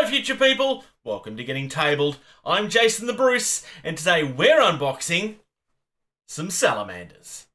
Hello future people, welcome to Getting Tabled. I'm Jason the Bruce, and today we're unboxing some Salamanders.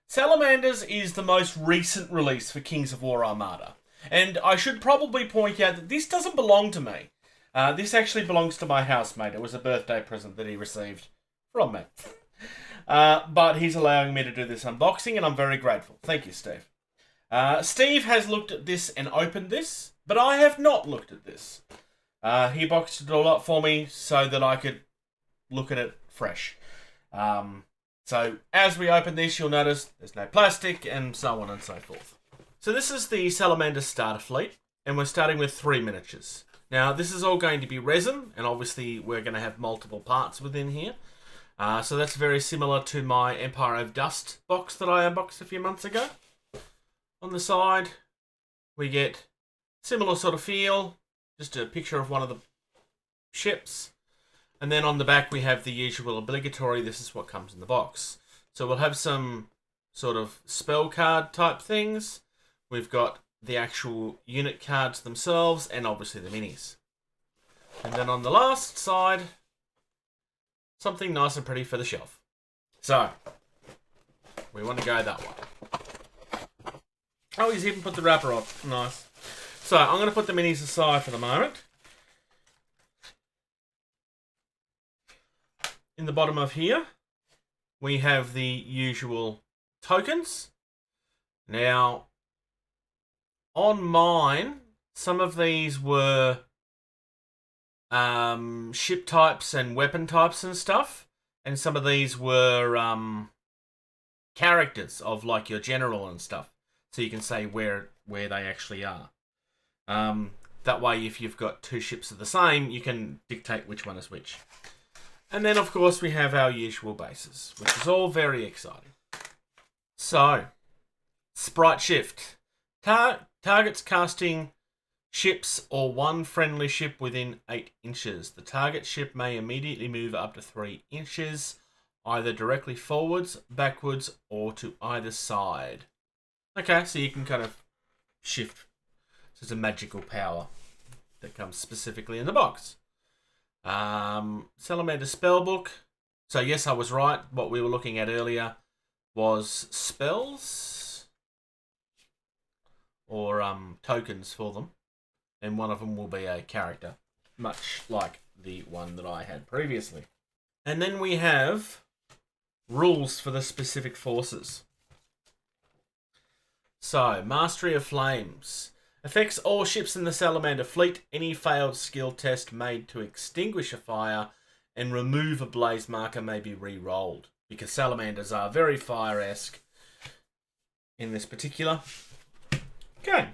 Salamanders is the most recent release for Kings of War Armada. And I should probably point out that this doesn't belong to me. This actually belongs to my housemate. It was a birthday present that he received from me. But he's allowing me to do this unboxing, and I'm very grateful. Thank you, Steve. Steve has looked at this and opened this, but I have not looked at this. He boxed it all up for me so that I could look at it fresh. So as we open this, you'll notice there's no plastic and so on and so forth. So this is the Salamanders Starter Fleet, and we're starting with 3 miniatures. Now this is all going to be resin, and obviously we're going to have multiple parts within here. So that's very similar to my Empire of Dust box that I unboxed a few months ago. On the side, we get similar sort of feel, just a picture of one of the ships. And then on the back, we have the usual obligatory, this is what comes in the box. So we'll have some sort of spell card type things. We've got the actual unit cards themselves, and obviously the minis. And then on the last side, something nice and pretty for the shelf. So, we want to go that way. Oh, he's even put the wrapper on. Nice. So, I'm going to put the minis aside for the moment. In the bottom of here, we have the usual tokens. Now, on mine, some of these were ship types and weapon types and stuff. And some of these were characters of like your general and stuff. So you can say where they actually are. That way, if you've got 2 ships of the same, you can dictate which one is which. And then, of course, we have our usual bases, which is all very exciting. So, sprite shift. Targets casting ships or one friendly ship within 8 inches. The target ship may immediately move up to 3 inches, either directly forwards, backwards, or to either side. Okay, so you can kind of shift. So it's a magical power that comes specifically in the box. Salamander spellbook. So yes, I was right. What we were looking at earlier was spells or tokens for them, and one of them will be a character, much like the one that I had previously. And then we have rules for the specific forces. So, Mastery of Flames. Affects all ships in the Salamander fleet. Any failed skill test made to extinguish a fire and remove a blaze marker may be re-rolled, because Salamanders are very fire-esque in this particular. Okay.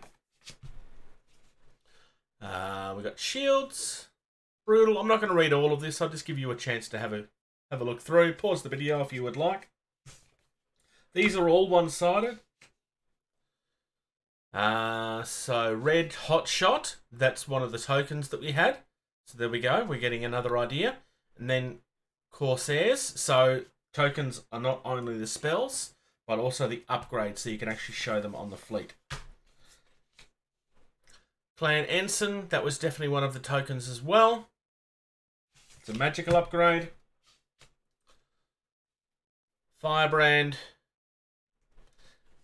We've got shields. Brutal. I'm not going to read all of this. I'll just give you a chance to have a look through. Pause the video if you would like. These are all one-sided. So red hot shot, that's one of the tokens that we had. So there we go, we're getting another idea. And then Corsairs, so tokens are not only the spells, but also the upgrades, so you can actually show them on the fleet. Clan Ensign, that was definitely one of the tokens as well. It's a magical upgrade. Firebrand.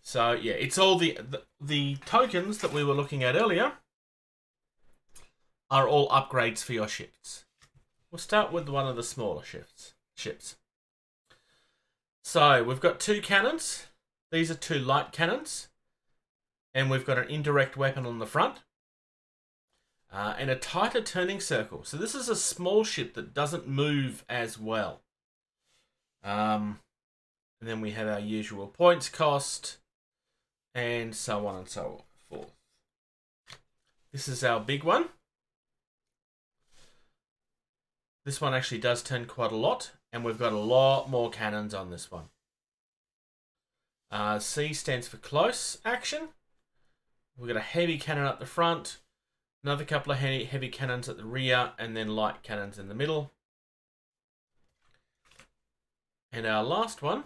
So yeah, it's all the tokens that we were looking at earlier are all upgrades for your ships. We'll start with one of the smaller ships. So we've got 2 cannons. These are 2 light cannons, and we've got an indirect weapon on the front, and a tighter turning circle. So this is a small ship that doesn't move as well. And then we have our usual points cost, and so on and so forth. This is our big one. This one actually does turn quite a lot, and we've got a lot more cannons on this one. C stands for close action. We've got a heavy cannon at the front, another couple of heavy cannons at the rear, and then light cannons in the middle. And our last one,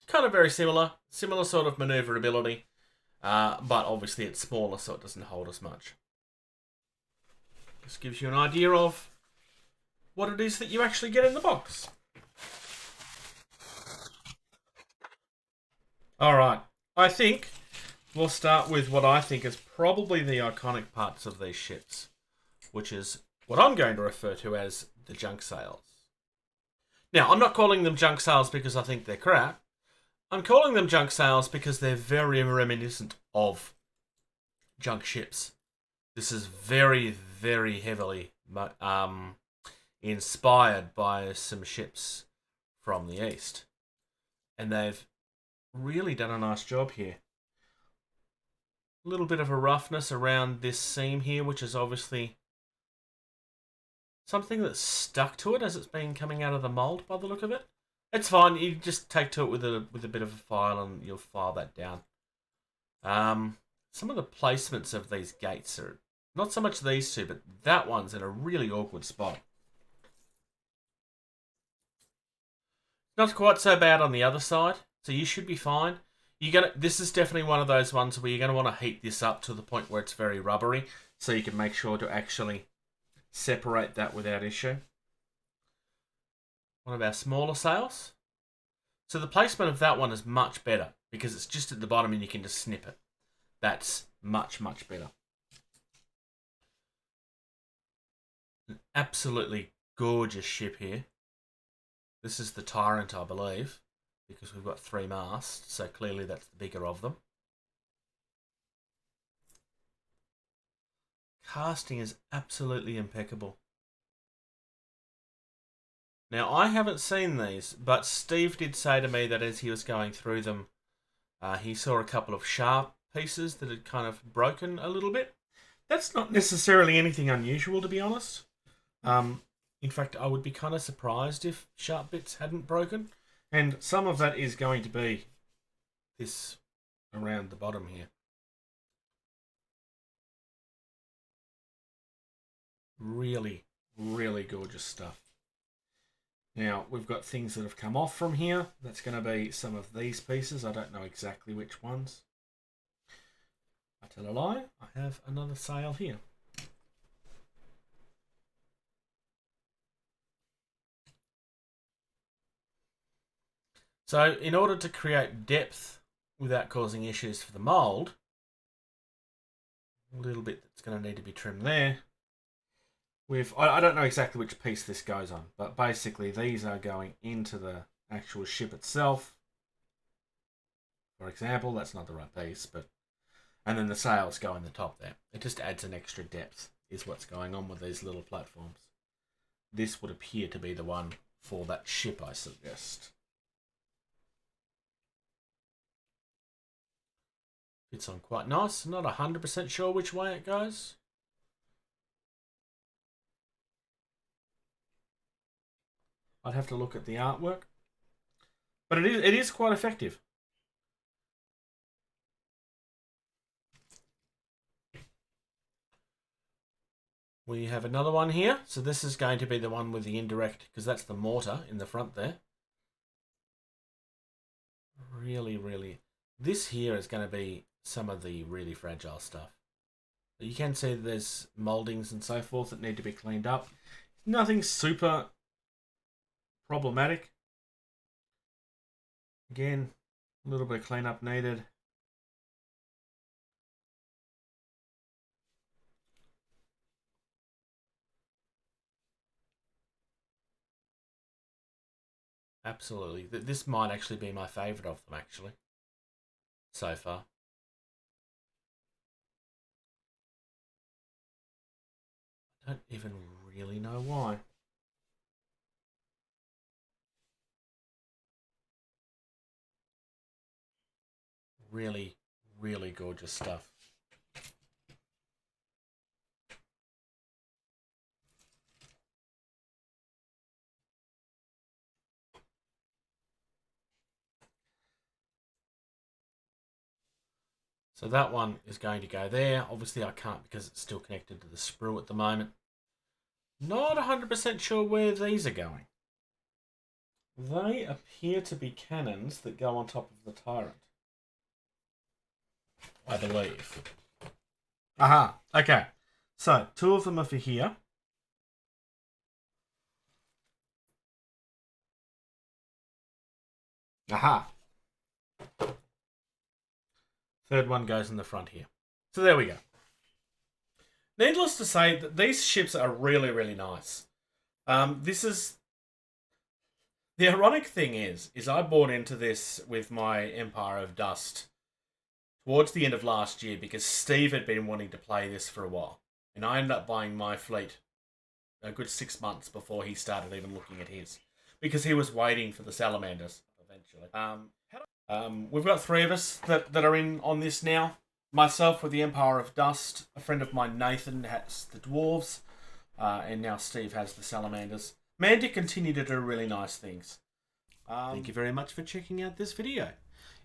kind of very similar sort of maneuverability, but obviously it's smaller, so it doesn't hold as much. This gives you an idea of what it is that you actually get in the box. Alright, I think we'll start with what I think is probably the iconic parts of these ships, which is what I'm going to refer to as the junk sails. Now, I'm not calling them junk sails because I think they're crap. I'm calling them junk sails because they're very reminiscent of junk ships. This is very, very heavily inspired by some ships from the East. And they've really done a nice job here. A little bit of a roughness around this seam here, which is obviously something that's stuck to it as it's been coming out of the mold by the look of it. It's fine. You just take to it with a bit of a file and you'll file that down. Some of the placements of these gates are not so much these two, but that one's in a really awkward spot. Not quite so bad on the other side, so you should be fine. This is definitely one of those ones where you're going to want to heat this up to the point where it's very rubbery, so you can make sure to actually separate that without issue. One of our smaller sails. So the placement of that one is much better because it's just at the bottom and you can just snip it. That's much, much better. An absolutely gorgeous ship here. This is the Tyrant, I believe, because we've got 3 masts, so clearly that's the bigger of them. Casting is absolutely impeccable. Now, I haven't seen these, but Steve did say to me that as he was going through them, he saw a couple of sharp pieces that had kind of broken a little bit. That's not necessarily anything unusual, to be honest. In fact, I would be kind of surprised if sharp bits hadn't broken. And some of that is going to be this around the bottom here. Really, really gorgeous stuff. Now, we've got things that have come off from here. That's going to be some of these pieces. I don't know exactly which ones. I tell a lie, I have another sail here. So, in order to create depth without causing issues for the mould, a little bit that's going to need to be trimmed there. I don't know exactly which piece this goes on, but basically these are going into the actual ship itself. For example, that's not the right piece, and then the sails go in the top there. It just adds an extra depth, is what's going on with these little platforms. This would appear to be the one for that ship, I suggest. Fits on quite nice. Not 100% sure which way it goes. I'd have to look at the artwork. But it is quite effective. We have another one here. So this is going to be the one with the indirect, because that's the mortar in the front there. Really, really. This here is going to be some of the really fragile stuff. You can see there's mouldings and so forth that need to be cleaned up. Nothing super problematic. Again, a little bit of cleanup needed. Absolutely. This might actually be my favourite of them, actually, so far. I don't even really know why. Really, really gorgeous stuff. So that one is going to go there. Obviously I can't because it's still connected to the sprue at the moment. Not 100% sure where these are going. They appear to be cannons that go on top of the Tyrant, I believe. Aha, okay. So, 2 of them are for here. Aha. Third one goes in the front here. So there we go. Needless to say that these ships are really, really nice. This is... The ironic thing is I bought into this with my Empire of Dust towards the end of last year because Steve had been wanting to play this for a while. And I ended up buying my fleet a good 6 months before he started even looking at his. Because he was waiting for the Salamanders, eventually. We've got 3 of us that are in on this now. Myself with the Empire of Dust. A friend of mine, Nathan, has the Dwarves. And now Steve has the Salamanders. Mandy continue to do really nice things. Thank you very much for checking out this video.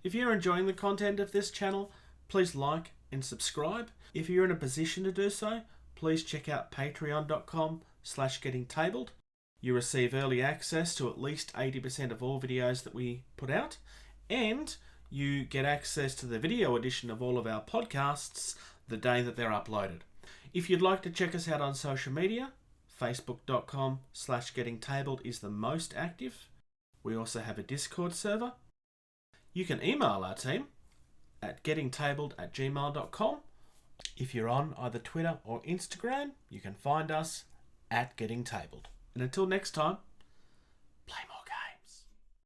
If you're enjoying the content of this channel, please like and subscribe. If you're in a position to do so, please check out patreon.com/gettingtabled. You receive early access to at least 80% of all videos that we put out, and you get access to the video edition of all of our podcasts the day that they're uploaded. If you'd like to check us out on social media, facebook.com/gettingtabled is the most active. We also have a Discord server. You can email our team at gettingtabled@gmail.com. If you're on either Twitter or Instagram, you can find us at gettingtabled. And until next time,